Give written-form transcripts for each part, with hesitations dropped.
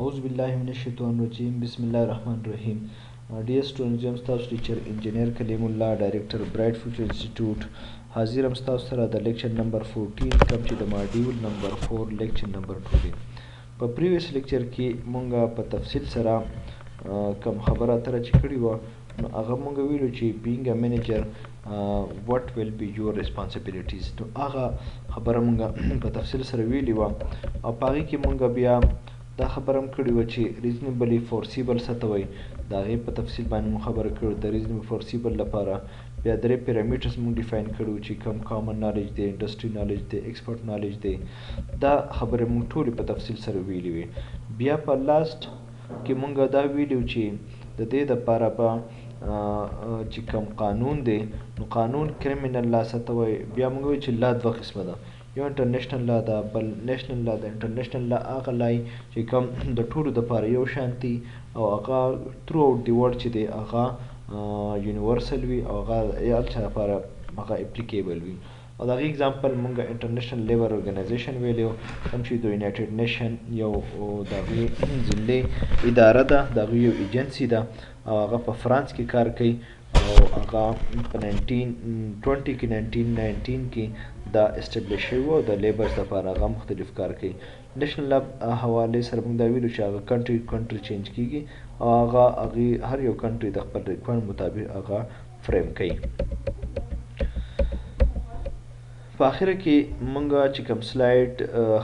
أعوذ بالله من الشیطان الرجیم بسم الله الرحمن الرحیم. Dear students, I'm تاسو ټیچر انجینیر کلیم الله ډایرکټر برایټ فیوچر انسټیټیوټ. حاضر هم تاسو سره د لیکچر نمبر 14 کوم چې د ماډیول نمبر 4 لیکچر نمبر 2 دی. په پریویس لیکچر کې مونږه په تفصیل سره کوم خبره اتره چې کړې وه نو هغه مونږ ویلو چې being a manager what will be your responsibilities. نو هغه خبره مونږ په تفصیل سره ویلې وه او په هغې کې مونږ بیا دا خبره هم کړې وه چې ریزنیبلی فورسیبل څه ته وایي د هغې په تفصیل باندې مونږ خبره کړې د ریزنیبل فورسیبل لپاره بیا درې پیرامیټرز مونږ ډیفاین کړي چې کوم کامن نالج دی، انډسټري نالج دی، ایکسپرټ نالج دی. دا خبرې مونږ ټولې په تفصیل سره ویلې وې. بیا په لاست کې مونږ دا ویلو چې د دې دپاره به چې کوم قانون دی نو قانون کریمینل لا څه ته وایي. بیا مونږ وایو چې لا دوه قسمه ده، یو انټرنیشنل لا ده بل نیشنل لا ده. انټرنیشنل لا هغه لای چې کوم د ټولو دپاره یو شانتي او هغه تھرو آوټ دی ورلډ چې دی هغه یونیورسل وي او هغه هر چا لپاره هغه اپلیکیبل وي. او د هغې اګزامپل مونږ انټرنیشنل لیبر ارګنایزیشن ویلی وو کوم چې د یونایټډ نیشن یو د هغې ځینې اداره ده، د هغوی یو ایجنسي ده او هغه په فرانس کې کار کوي او هغه په 1920 کې 1919 کې دا اسټبلیش شوی و د لیبرز لپاره هغه مختلف کار کوي. نیشنل لا حوالې سره موږ دا ویلو چې هغه کنټري چینج کیږي او هغه هغې هر یو کنټري د خپل ریکوایرمنټ مطابق هغه فریم کوي. په اخره کې موږ چې کوم سلایډ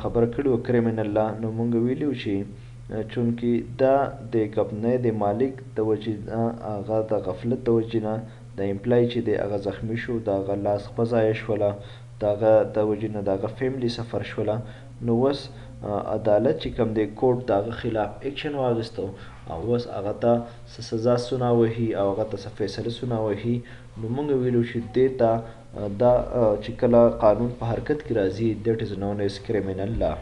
خبره کړې وه کریمینل لا نو موږ ویلي وو چې چونکې دا د کمپنۍ د مالک د وجې نه هغه د غفلت د وجې نه د امپلای چې دی هغه زخمي شو، د هغه لاس خپه ضایع شوله، د هغه د وجې نه د هغه فیملی سفر شوله. نو اوس عدالت چې کوم دی کورټ د هغه خلاف ایکشن واخیسته او اوس هغه ته څه سزا سونه وهي او هغه ته څه فیصله سونه وهي. نو موږ ویلو چې دې ته دا چې کله قانون په حرکت کې راځي دیٹ از نون ایز کریمینل لا.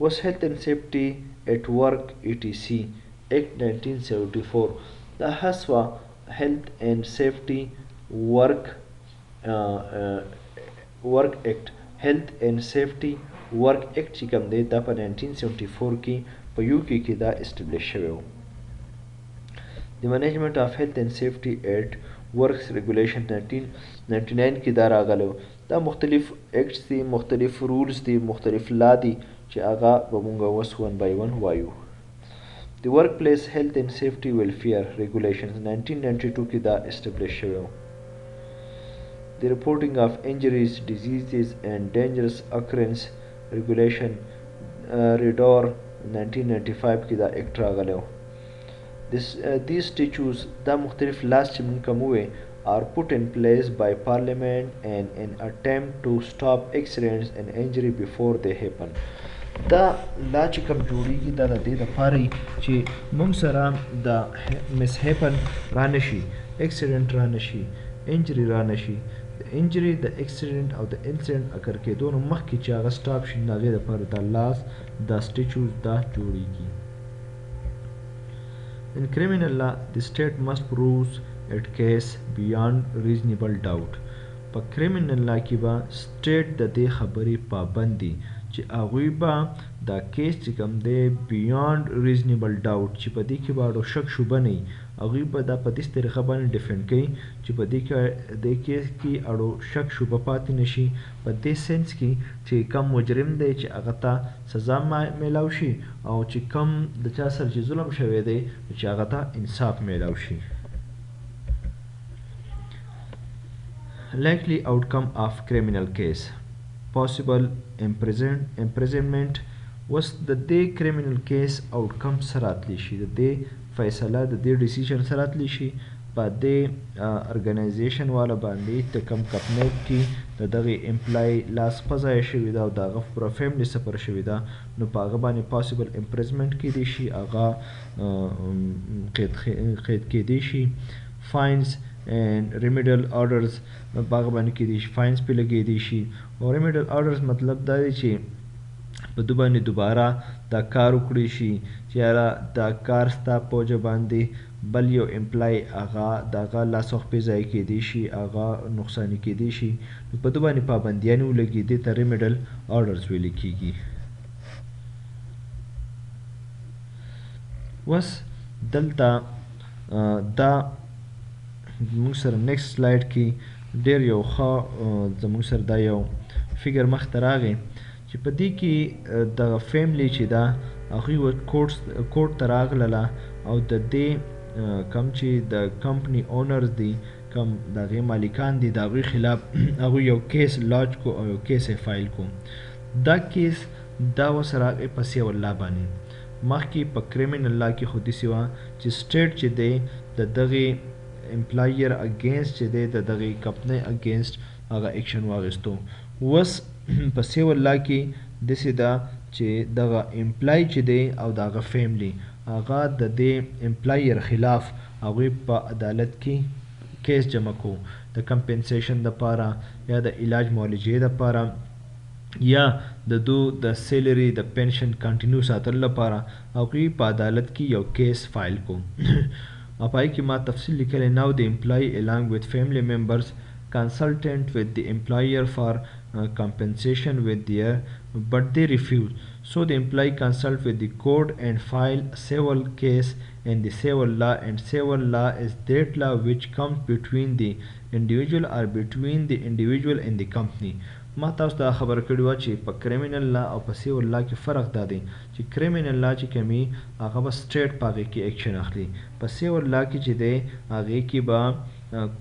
was Health and Safety at Work ETC Act 1974 دا حسوه Health and Safety Work Act Health and Safety Work Act چې کوم دی دا په 1974 کې په UK کې دا اسټبلیش شوی و. The Management of Health and Safety at Works Regulation 1999 کې دا راغلی و. دا مختلف ایکټس دي، مختلف رولز دي، مختلف لا دي چې هغه به مونږ اوس ون بای ون وایو. د ورکپلیس هیلث اینډ سیفټي ویلفیر ریګولیشنز 1992 کې دا اسټبلیش شوی و. د ریپورټینګ آف انجریز ډیزیزز اینډ ډینجرس اکرنس ریګولیشن ریډور 1995 کې دا ایکټ راغلی و. these statutes دا مختلف لاس چې مونږ کوم ووی are put in place by parliament and an attempt to stop accidents and injury before they happen. دا لا چې کوم جوړیږي دا د دې دپاره چې مونږ سره د مس هیپن را نشي، اکسیډنټ را نشي، انجري را نشي. د انجري د اکسیډنټ او د انسیډنټ اکر کېدو نه مخکې چې هغه سټاپ شي د هغې دپاره دا لاس دا سټیچوز دا جوړیږي. In criminal law, the state must prove its case beyond reasonable doubt. په criminal law کې به state د دې خبرې پابند دي چې هغوی به دا کیس چې کوم دی beyond reasonable doubt چې په دې کې به اړو شک شبه نه وي، هغوی به دا په داسې طریقه باندې ډیفینډ کوي چې په دې کیس کې اړو شک شبه پاتې نه شي، په دې سینس کې چې کم مجرم دی چې هغه ته سزا میلاو شي او چې کم د چا سره چې ظلم شوی دی چې هغه ته انصاف میلاو شي. likely outcome of criminal case possible imprisonment was د دې criminal case outcome سره راتلی شي، د دې فیصله د دې ډیسیژن سره راتلی شي په دې ارګنایزیشن والا باندې ته کوم کمپنۍ کې د دغې امپلای لاس په ځای شوي ده او د هغه پوره فیملی سفر شوي ده نو په هغه باندې پاسبل امپریزمنټ کیدی شي، هغه قید کیدی شي. فاینز and remedial orders په هغه باندې کیدی شي، فاینز پې لګیدی شي. او remedial orders مطلب دا دی چې په دو باندې دوباره دا کار وکړی شي چې یاره دا کار ستا په وجه باندې بل یو امپلای هغه د هغه لاس او خپې ضایع کیدی شي، هغه نقصاني کیدی شي، نو په دو باندې پابندیانې ولګي، دې ته remedial orders ویل کیږي. وس دلته دا زموږ سره نیکسټ سلایډ کې ډېر یو ښه زموږ سره دا یو فګر مخته راغی چې په دې کې دغه فیملی چې ده هغوی کورټ ته راغلله او د دې کم چې د کمپنی اونرز دي کم د هغې مالکان دي د هغوی خلاف هغوی یو کیس لاج کو او یو کیس یې فایل کو. دا کیس دا اوس راغی په سیول لا باندې. مخکې په کریمینل لا کې خو داسې وه چې سټیټ چې دی د دغې امپلایر اگینسټ چې دی د دغې کمپنۍ اگینسټ هغه ایکشن واخیستو. اوس په سیول لا کې داسې ده چې دغه امپلای چې دی او د هغه فیملی هغه د دې امپلایر خلاف هغوی په عدالت کې کیس جمع کو د کمپنسیشن دپاره یا د علاج معالجې دپاره یا د دو د سیلری د پنشن کنټینیو ساتلو لپاره هغوی په عدالت کې یو کیس فایل کو. او پای کې ما تفصیل لیکلی ناو د امپلای along with family members consultant with the employer for compensation with their but they refuse. So the employee consult with the court and file a civil case in the civil law, and civil law is that law which comes between the individual or between the individual and the company. ما تاسو ته خبر کړی وه چې په کریمینل لا او په سیول لا کې فرق دا دی چې کریمینل لا چې کمی هغه به سټریټ په هغې کې ایکشن اخلي. په سیول لا کې چې دی هغې کې به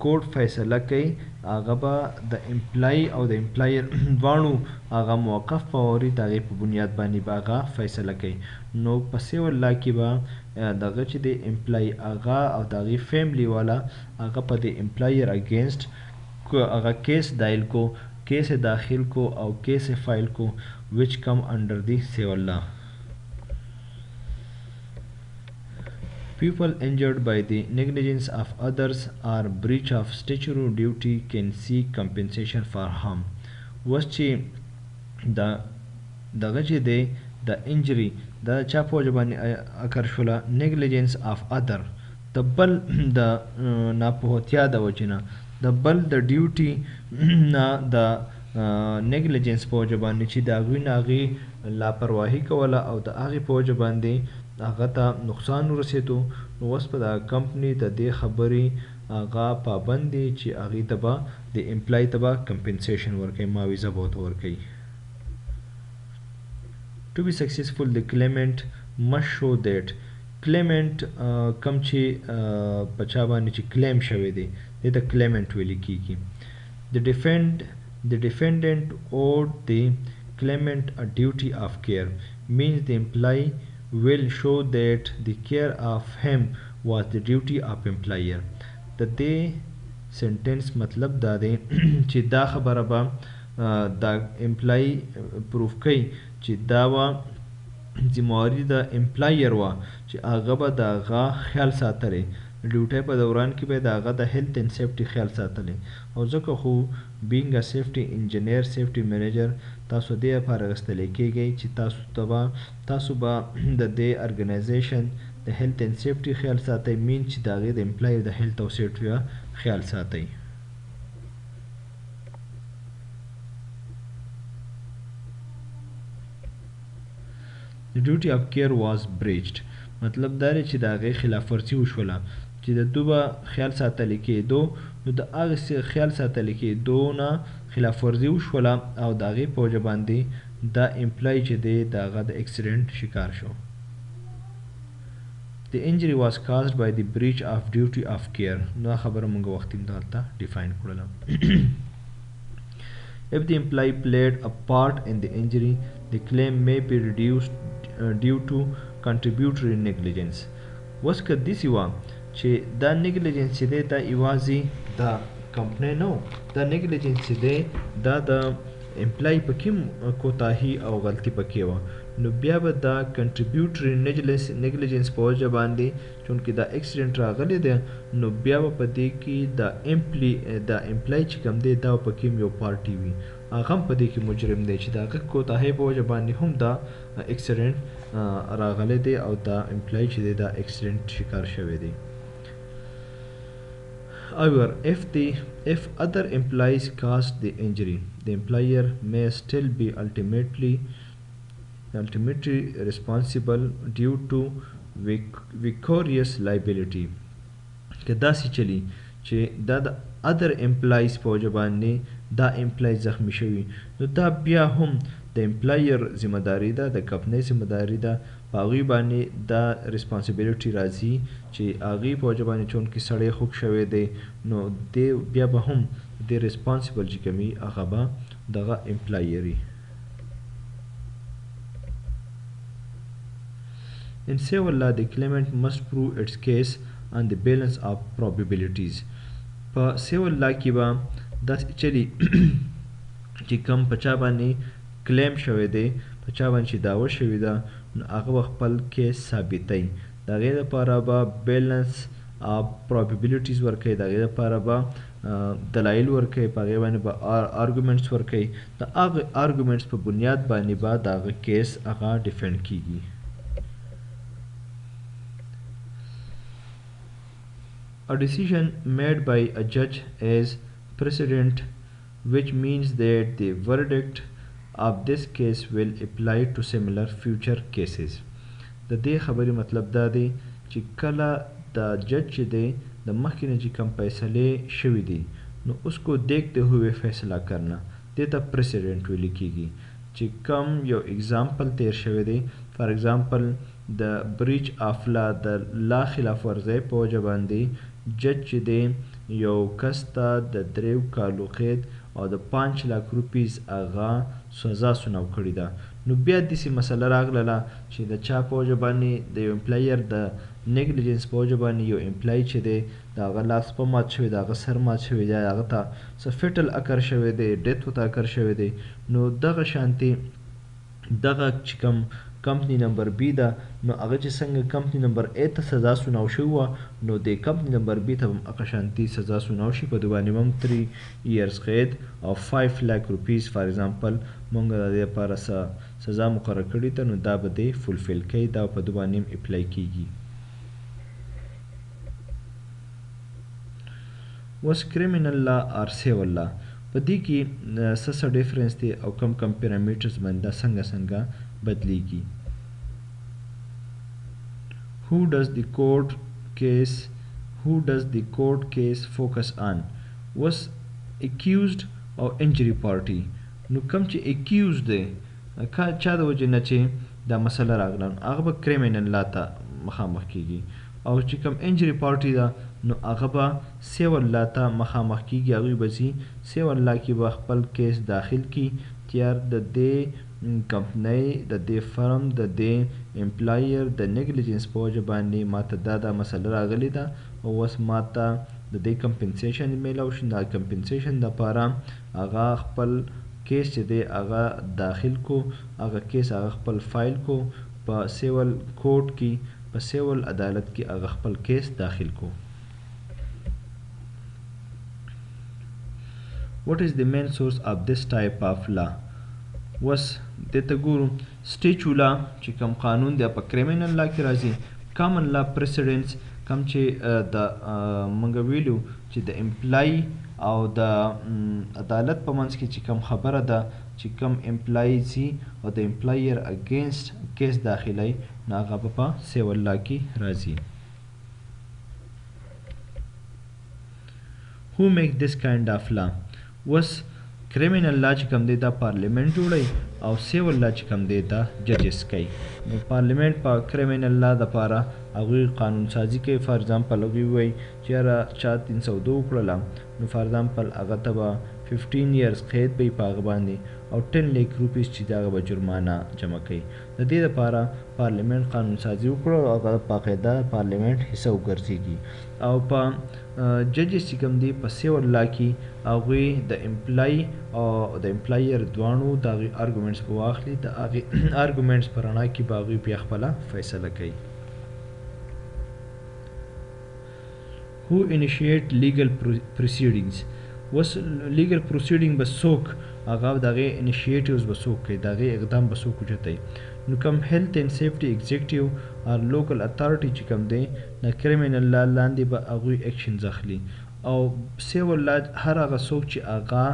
کورټ فیصله کوي هغه به د امپلای او د امپلایر دواړو هغه موقف فوري د هغې په بنیاد باندې به هغه فیصله کوي. نو په سیول لا کې به دغه چې د امپلای هغه او د هغې فیملی والا هغه په د امپلایر اگینسټ هغه کیس دایل کو کیس داخل کو او کیس فائل کو which come under the civil law. People injured by the negligence of others or breach of statutory duty can seek compensation for harm. was چې دغه چې دی د انجری دا چا په وجه باندې اکر شوله negligence of other د بل د ناپوهتیا د وجې نه د بل د ډیوټي نه د نیګلیجنس په وجه باندې چې د هغوی نه هغې لاپرواهي کوله او د هغې په وجه باندې هغه ته نقصان ورسېدو. نو اوس په دغه کمپني د دې خبرې هغه پابند دی چې هغې ته به د امپلای ته به کمپنسیشن ورکوي معاوضه به ورته ورکوي. To be successful the claimant must show that claimant کم چې په چا باندې چې کلیم شوی دی دې ته claimant ویل کېږي. The defendant owed the claimant a duty of care means the employee will show that the care of him was the duty of employer. د دې سنټنس مطلب دا دی چې دا خبره به د امپلای پروف کوي چې دا وه ذمهواري د امپلایر وه چې هغه به د هغه خیال ساتلی ډیوټۍ په دوران کې به د هغه د هیلث اینډ سیفټي خیال ساتلی او ځکه خو بینګ ا سیفټي انجینیر سیفټي منیجر تاسو دې لپاره اخیستلی کېږئ چې تاسو به د دې ارګنایزیشن د هیلث اینډ سیفټي خیال ساتئ مین چې د هغې د امپلایر د هیلث او سیفټي خیال ساتئ. The duty of care was breached مطلب دا دی چې د هغې خلاف ورزي وشوله چې د دوی به خیال ساتلی کېدو نو د هغې خیال ساتلی کېدو نه خلاف ورزي وشوله او د هغې په وجه باندې دا امپلای چې دی د هغه د اکسیډنټ شکار شو. The injury was caused by the breach of duty of care. دا خبره مونږ وختي دلته ډیفاین کړله. If the employee played a part in the injury, the claim may be reduced due to contributory negligence. اوس که داسې وه چې دا نیګلیجنس چې دی دا یوازې د کمپنۍ نه و دا نیګلیجنس چې دی دا د امپلای پکې کوتاهي او غلطي پکې وه نو بیا به دا کنټریبیوټري نیګلیجنس په وجه باندې چونکې دا اکسیډنټ راغلی دی نو بیا به په دې کې د امپلای چې کوم دی دا پکې یو پارټي وي هغه هم په دې کې مجرم دی چې د هغه کوتاهۍ په وجه باندې هم دا اکسیډنټ راغلی دی او دا امپلای چې دی دا اکسیډنټ شکار شوی دی. However, if other employees caused the injury, the employer may still be ultimately ultimately responsible due to vicarious liability. که داسې چلی چې دا د other implies په وجه باندې دا امپلای زخمی شوي نو دا بیا هم د امپلایر ذمه داری ده د کمپنۍ ذمه داری ده په هغوی باندې دا ریسپانسیبیلیټي راځي چې هغوی په وجه باندې چونکې سړی خوږ شوی دی نو دی بیا به هم د ریسپانسیبل چې کوم وي هغه به دغه امپلایر وي. In civil law, the claimant must prove its case on the balance of probabilities. په civil law کې به داسې چلی چې کوم په چا باندې کلیم شوی دی په چا باندې چې دعوه شوې ده نو هغه به خپل کیس ثابتوي د هغې دپاره به بیلنس اف پروبیبلیټیز ورکوي د هغې دپاره به دلایل ورکوي په هغې باندې به آرګومنټس ورکوي د هغه آرګومنټس په بنیاد باندې به د هغه کیس هغه ډیفینډ کیږي. A decision made by a judge is precedent, which means that the verdict of this case will apply to similar future cases. د دې خبرې مطلب دا دی چې کله د جج چې دی د مخکې نه چې کوم فیصلې شوي دي نو اس کو دیکھتے ہوئے فیصله کرنا دې ته پریسیډنټ ویل کیږي چې کوم یو اگزامپل تیر شوی دی فار ایگزامپل د بریچ آف لا د لا خلاف ورزۍ په وجه باندې جج چې دی یو کس ته د 3 کالو قید او د 5 لک روپیز هغه سزا سنو کړې ده نو بیا داسې مسله راغله چې د چا په وجه باندې د یو امپلایر د نیګلیجنس په وجه باندې یو امپلای چې دی د هغه لاس په مات شوی د هغه سر مات شوی دی هغه ته څه فیټل اکر شوی دی ډیت ورته اکر شوی دی نو دغه شانتي دغه چې کوم کمپنی نمبر بی ده نو هغه چې څنګه کمپنی نمبر A ته سزا سنو شوی وه نو د کمپنی نمبر B ته هم هغه شانتي سزا سنو شي په دوی باندې هم 3 years قید او 5 لک روپیز فار ایگزامپل مونږ د دې لپاره سزا مقرره کړې ده نو دا به دی فلفل کوي دا په دوی باندې هم اپلای کیږي. was criminal law or civil law په دې کې څه ډیفرنس دی او کم پیرامیټرز باندې دا څنګه بدلیږي. Who does the court case focus on? Was accused or injury party. نو کوم چې accused دی چا د وجې نه چې دا مسله راغله هغه به کرمینل لا ته مخامخ کیږي او چې کوم انجری پارټي ده نو هغه به سیول لا ته مخامخ کیږي هغوی به ځي سیول لا کې به خپل کیس داخل کی تیار د دې کمپنۍ د دې فرم د دې امپلایر د نیګلیجنس په وجه باندې ماته دا مسله راغلی ده او اوس ماته د دې کمپنسیشن میلاو شي دا کمپنسیشن دپاره هغه خپل کیس چې دی هغه داخل کو هغه کیس هغه خپل فایل کو په سیول کورټ کې په سیول عدالت کې هغه خپل کیس داخل کو. What is the main source of this type of law? وس دته ګورو سټیچو لا چې کوم قانون دی په کریمینل لا کې راځي کامن لا پریسیډنس کوم چې د منګ ویلو چې د امپلای او د عدالت په منځ کې چې کوم خبره ده چې کوم امپلای سي او د امپلایر اگینست کیس داخلي نو هغه په سیول لا کې راځي. Who make this kind of law? وس کرمینل لا چې کوم دی دا پارلیمنت جوړوي او سیول لا چې کوم دی دا ججز کوي نو پارلیمنت په کرمینل لا دپاره هغوی قانون سازي کوي فار ایگزامپل هغوی وایي چې یاره چا 302 وکړله نو فار ایگزامپل هغه ته به 15 years قید به یې په هغه باندې او 10 لک روپیز چې د هغه به جرمانه جمع کوي د دې دپاره پارلیمنت قانون سازي وکړو او هغه باقاعده پارلیمنت حصه وګرځېږي او په ججز چې کوم دی په سیول لا کې هغوی د امپلای او د امپلایر دواړو د هغوی آرګومنټس په واخلي د هغې آرګومنټس په رڼا کې به هغوی بیا خپله فیصله کوي. Who initiate legal proceedings? وس لیگل پروسیډینګ به څوک هغه د هغې انیشیټیوز به څوک کوي د هغې اقدام به څوک اوچتوي نو کوم هیلث اینډ سیفټي ایگزیکټیو او لوکل اتھارټي چې کوم دی د کریمینل لا لاندې به هغوی ایکشنز اخلي او سیول لا هر هغه څوک چې هغه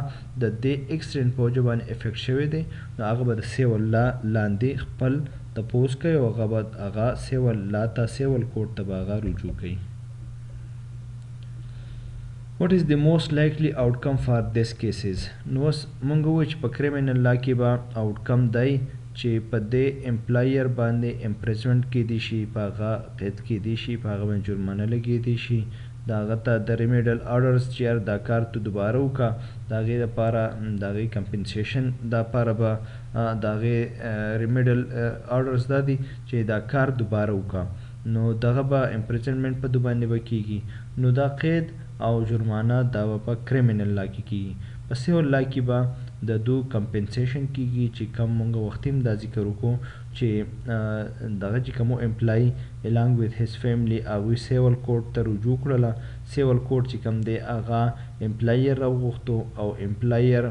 د دې اکسیډنټ په وجه باندې افیکټ شوی دی نو هغه به د سیول لا لاندې خپل تپوس کوي او هغه به هغه سیول لا ته سیول کوډ ته به هغه رجوع کوي. What is the most likely outcome for this cases؟ نو اوس مونږ ووایو چې په کریمینل لا کې به آوټکم دی چې په دې امپلایر باندې امپریزمنټ کیدی شي، په هغه قید کیدی شي، په هغه باندې جرمانه لګیدی شي، د هغه ته د ریمیډل آرډرز چې یار دا کار ته دوباره وکړه د هغې دپاره د هغې کمپنسیشن دپاره به د هغې ریمیډل آرډرز دا دي چې دا کار دوباره وکړه نو دغه به امپریزنمنټ په ده باندې به کیږي. نو دا قید او جرمانه دا به په کریمینل لا کې کیږي. په سیول لا کې به د دو کمپنسیشن کیږي چې کم مونږ وختي هم دا ذکر وکړو چې دغه چې کومو امپلای الانګ وذ هیز فیملی هغوی سیول کورټ ته رجوع کړله. سیول کورټ چې کوم دی هغه امپلایر راوغوښتو او امپلایر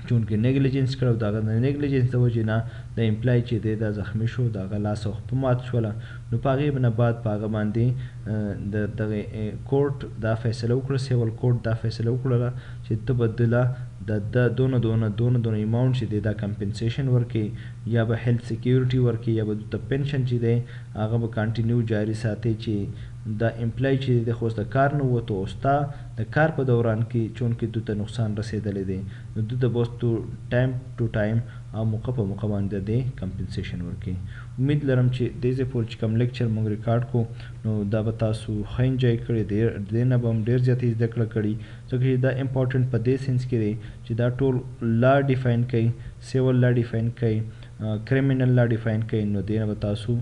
چونکې نیګلیجنس کړی د هغه د نیګلیجنس د وجې نه د امپلای چې دی دا زخمی شو، د هغه لاس او خپه مات شوله. نو په هغې نه بعد په هغه باندې د دغې کورټ دا فیصله وکړه، سیول کورټ دا فیصله وکړله چې ته به دله د دونه اماونټ چې دی دا کمپنسیشن ورکوي یا به هیلث سیکیورټي ورکوي یا به د پنشن چې دی هغه به کانټینیو جاري ساتي چې دا امپلای چې دی خو د کار نه ووتو او ستا د کار په دوران کې چونکې دوی ته نقصان رسېدلی دی نو دوی ته به اوس ټایم ټو ټایم او موقع په موقع باندې د کمپنسیشن ورکوي. امید لرم چې دې ځای پورې چې کوم لیکچر موږ ریکارډ کړو نو دا به تاسو ښه انجوی کړی، دې نه به هم ډېر زیاتې زده کړه کړي ځکه چې دا امپورټنټ په دې سینس کې دی چې دا ټول لا ډیفاین کوي، سیول لا ډیفاین کوي، کریمینل لا ډیفاین کوي. نو دې نه به تاسو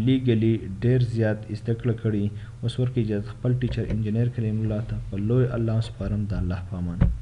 لیګلی ډېر زیات زده کړه کړي. اوس ورکړئ اجازه خپل ټیچر انجینیر کلیم الله ته په لوی الله سپارم. د الله په امان.